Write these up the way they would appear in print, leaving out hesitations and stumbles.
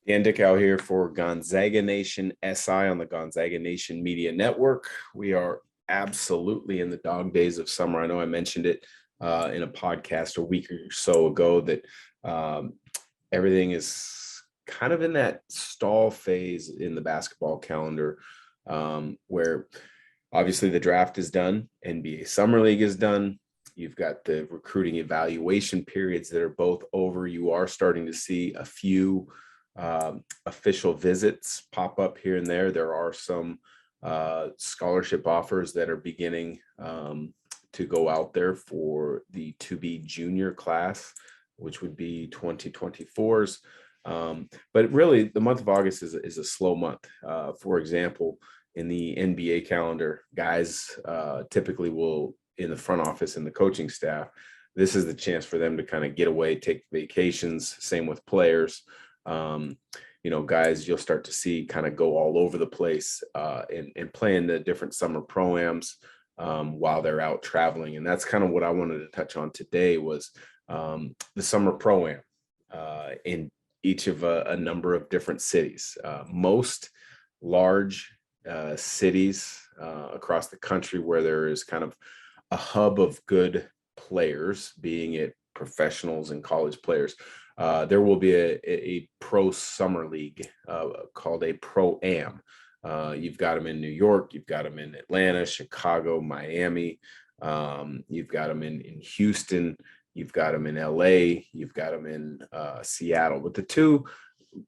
Dan Dickow here for Gonzaga Nation SI on the Gonzaga Nation Media Network. We are absolutely in the dog days of summer. I know I mentioned it in a podcast a week or so ago that everything is kind of in that stall phase in the basketball calendar, where obviously the draft is done, NBA Summer League is done. You've got the recruiting evaluation periods that are both over. You are starting to see a few official visits pop up here and there. There are some scholarship offers that are beginning to go out there for the to-be junior class, which would be 2024's. But really, the month of August is a slow month. For example, in the NBA calendar, guys typically will, in the front office and the coaching staff, this is the chance for them to kind of get away, take vacations. Same with players. Guys, you'll start to see kind of go all over the place and play in the different summer pro-ams while they're out traveling. And that's kind of what I wanted to touch on today was the summer pro-am in each of a number of different cities. Most large cities across the country where there is kind of a hub of good players, being it professionals and college players. There will be a pro summer league called a pro-am. You've got them in New York, you've got them in Atlanta, Chicago, Miami. You've got them in Houston, you've got them in LA, you've got them in Seattle. But the two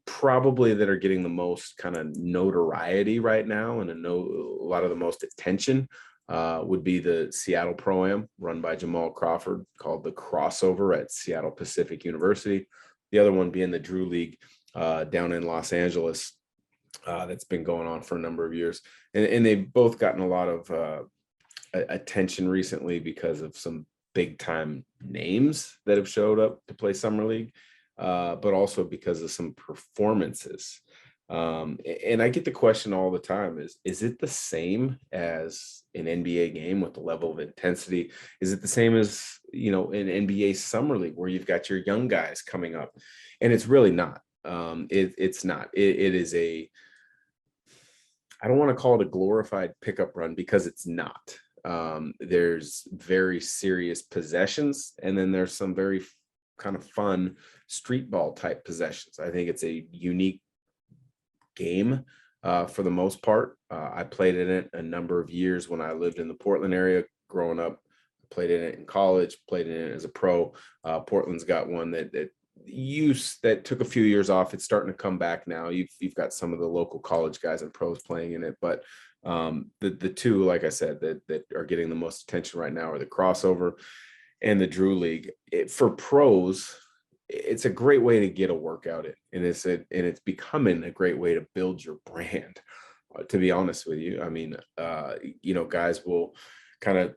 probably that are getting the most kind of notoriety right now and a lot of the most attention would be the Seattle Pro-Am run by Jamal Crawford, called the Crossover at Seattle Pacific University. The other one being the Drew League down in Los Angeles that's been going on for a number of years. And they've both gotten a lot of attention recently because of some big time names that have showed up to play Summer League, but also because of some performances. And I get the question all the time is it the same as an NBA game with the level of intensity? Is it the same as, an NBA Summer League where you've got your young guys coming up? And it's really not. It's not. It is I don't want to call it a glorified pickup run because it's not. There's very serious possessions, and then there's some very kind of fun street ball type possessions. I think it's a unique game for the most part. I played in it a number of years when I lived in the Portland area growing up. I played in it in college, played in it as a pro. Portland's got one that took a few years off. It's starting to come back now. You've got some of the local college guys and pros playing in it, but the two, like I said, that are getting the most attention right now are the Crossover and the Drew League. For pros, it's a great way to get a workout in, and it's becoming a great way to build your brand. To be honest with you, I mean, guys will kind of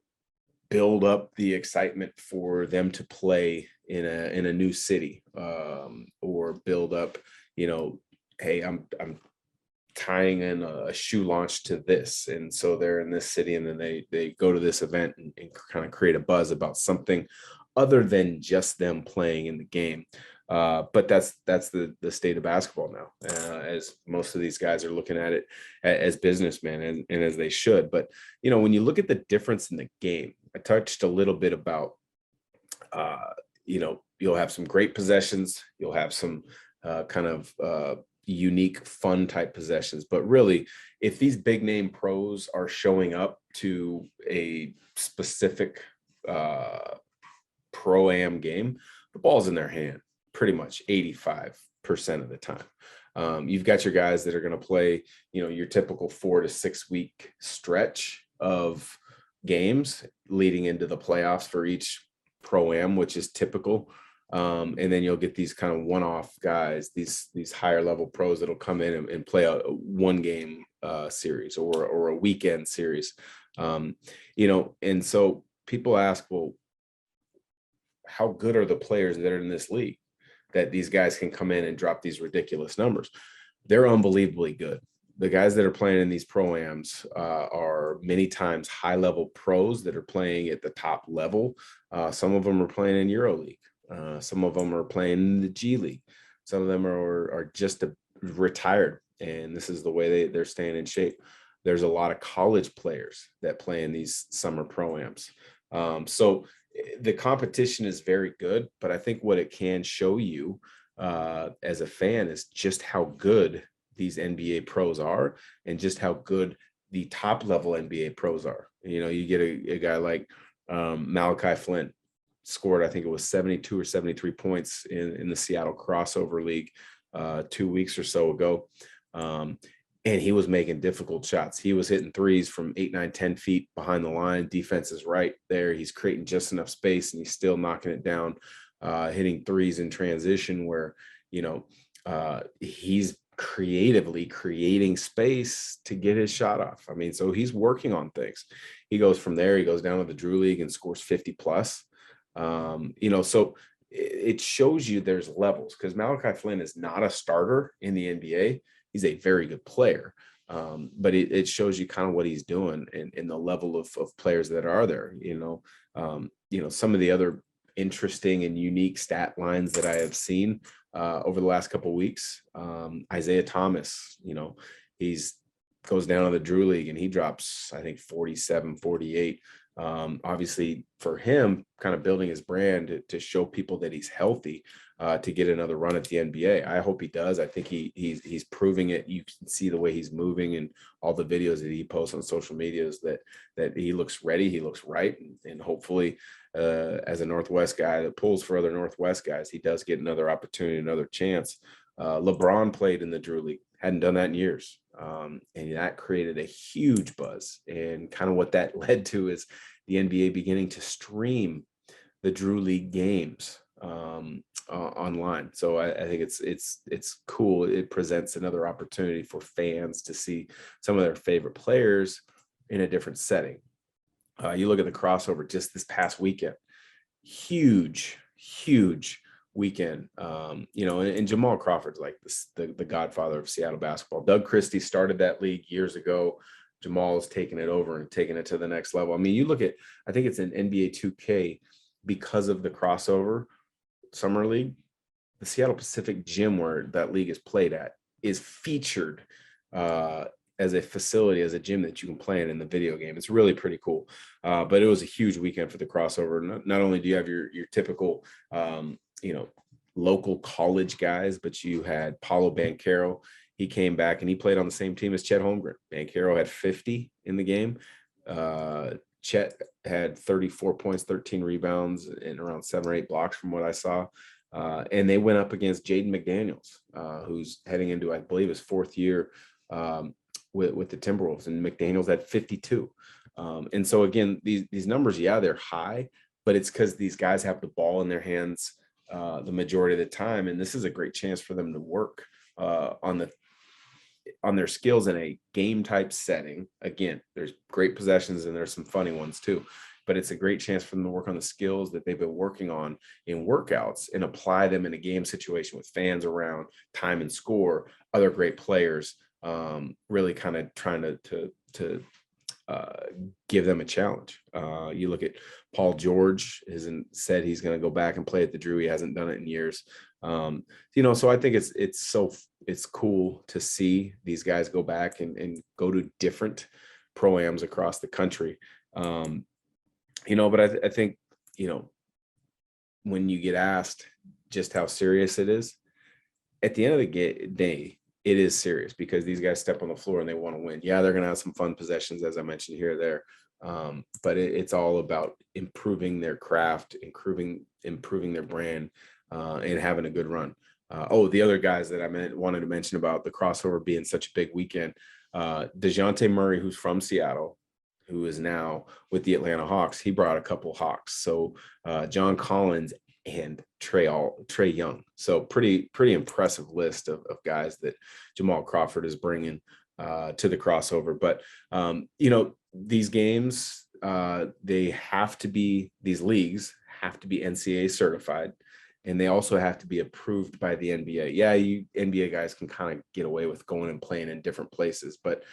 build up the excitement for them to play in a new city, or build up, hey, I'm tying in a shoe launch to this, and so they're in this city, and then they go to this event and kind of create a buzz about something other than just them playing in the game. But that's the state of basketball now, as most of these guys are looking at it as businessmen, and as they should. But, when you look at the difference in the game, I touched a little bit about, you'll have some great possessions. You'll have some kind of unique, fun type possessions. But really, if these big name pros are showing up to a specific pro-am game, the ball's in their hand pretty much 85% of the time. You've got your guys that are going to play, your typical 4 to 6 week stretch of games leading into the playoffs for each pro-am, which is typical. And then you'll get these kind of one-off guys, these higher level pros that'll come in and play a one game series or a weekend series. And so people ask, well, how good are the players that are in this league that these guys can come in and drop these ridiculous numbers? They're unbelievably good. The guys that are playing in these pro-ams are many times high-level pros that are playing at the top level. Some of them are playing in EuroLeague. Some of them are playing in the G League. Some of them are just retired, and this is the way they're staying in shape. There's a lot of college players that play in these summer pro-ams. So the competition is very good, but I think what it can show you as a fan is just how good these NBA pros are, and just how good the top level NBA pros are. You know, you get a guy like Malachi Flynn, scored, I think it was 72 or 73 points in the Seattle Crossover League 2 weeks or so ago. And he was making difficult shots. He was hitting threes from 8, 9, 10 feet behind the line. Defense is right there. He's creating just enough space, and he's still knocking it down, hitting threes in transition where, he's creatively creating space to get his shot off. I mean, so he's working on things. He goes from there, he goes down to the Drew League and scores 50 plus. So it shows you there's levels, because Malachi Flynn is not a starter in the NBA. He's a very good player. But it shows you kind of what he's doing and the level of players that are there. Some of the other interesting and unique stat lines that I have seen over the last couple of weeks. Isaiah Thomas, he's goes down to the Drew League and he drops, I think, 47, 48. Obviously for him, kind of building his brand to show people that he's healthy, to get another run at the NBA. I hope he does. I think he's proving it. You can see the way he's moving and all the videos that he posts on social media is that he looks ready, he looks right, and hopefully as a Northwest guy that pulls for other Northwest guys, he does get another opportunity, another chance. LeBron played in the Drew League, hadn't done that in years. And that created a huge buzz. And kind of what that led to is the NBA beginning to stream the Drew League games online. So I think it's cool. It presents another opportunity for fans to see some of their favorite players in a different setting. You look at the crossover just this past weekend, huge weekend. And Jamal Crawford's like the godfather of Seattle basketball. Doug Christie started that league years ago. Jamal's taken it over and taken it to the next level. I mean, you look at, I think it's an NBA 2K, because of the crossover summer league, the Seattle Pacific gym where that league is played at is featured as a facility, as a gym that you can play in the video game. It's really pretty cool. But it was a huge weekend for the crossover. Not only do you have your typical, local college guys, but you had Paulo Banchero. He came back and he played on the same team as Chet Holmgren. Banchero had 50 in the game. Chet had 34 points, 13 rebounds, and around 7 or 8 blocks from what I saw. And they went up against Jaden McDaniels, who's heading into, I believe, his 4th year with the Timberwolves, and McDaniels had 52. And so again, these numbers, yeah, they're high, but it's because these guys have the ball in their hands the majority of the time, and this is a great chance for them to work on their skills in a game type setting. Again, there's great possessions and there's some funny ones too, but it's a great chance for them to work on the skills that they've been working on in workouts and apply them in a game situation with fans around, time and score, other great players, really kind of trying to give them a challenge. You look at Paul George hasn't said he's going to go back and play at the Drew. He hasn't done it in years. So I think it's cool to see these guys go back and go to different pro-ams across the country. But I think, when you get asked just how serious it is, at the end of the day, it is serious, because these guys step on the floor and they want to win. Yeah, they're going to have some fun possessions, as I mentioned here or there. But it's all about improving their craft, improving their brand, and having a good run. The other guys that I wanted to mention about the crossover being such a big weekend, DeJounte Murray, who's from Seattle, who is now with the Atlanta Hawks, he brought a couple Hawks. So John Collins and Trey Young. So pretty impressive list of guys that Jamal Crawford is bringing to the crossover. But, these games, these leagues have to be NCAA certified, and they also have to be approved by the NBA. Yeah, you NBA guys can kind of get away with going and playing in different places, but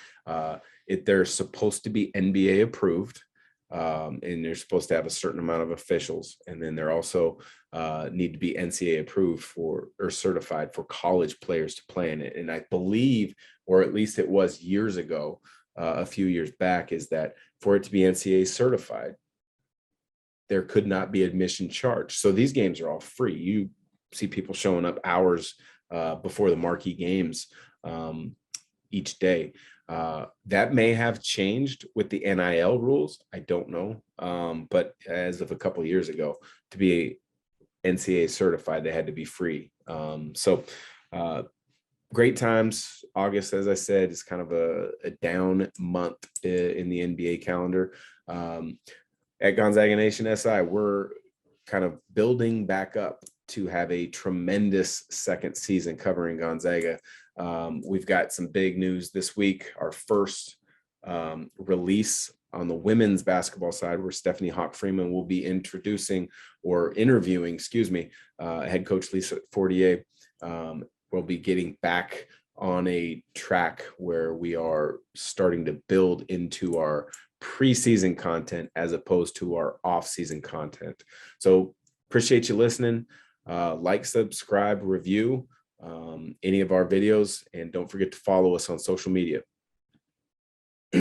they're supposed to be NBA approved. and they're supposed to have a certain amount of officials. And then they're also need to be NCAA approved for or certified for college players to play in it. And I believe, or at least it was years ago, a few years back, is that for it to be NCAA certified, there could not be admission charge. So these games are all free. You see people showing up hours before the marquee games each day. That may have changed with the NIL rules. I don't know. But as of a couple of years ago, to be NCAA certified, they had to be free. So great times. August, as I said, is kind of a down month in the NBA calendar. At Gonzaga Nation SI, we're kind of building back up to have a tremendous second season covering Gonzaga. We've got some big news this week. Our first release on the women's basketball side, where Stephanie Hawk Freeman will be interviewing, head coach Lisa Fortier. We'll be getting back on a track where we are starting to build into our preseason content as opposed to our off-season content. So appreciate you listening. Like, subscribe, review any of our videos, and don't forget to follow us on social media.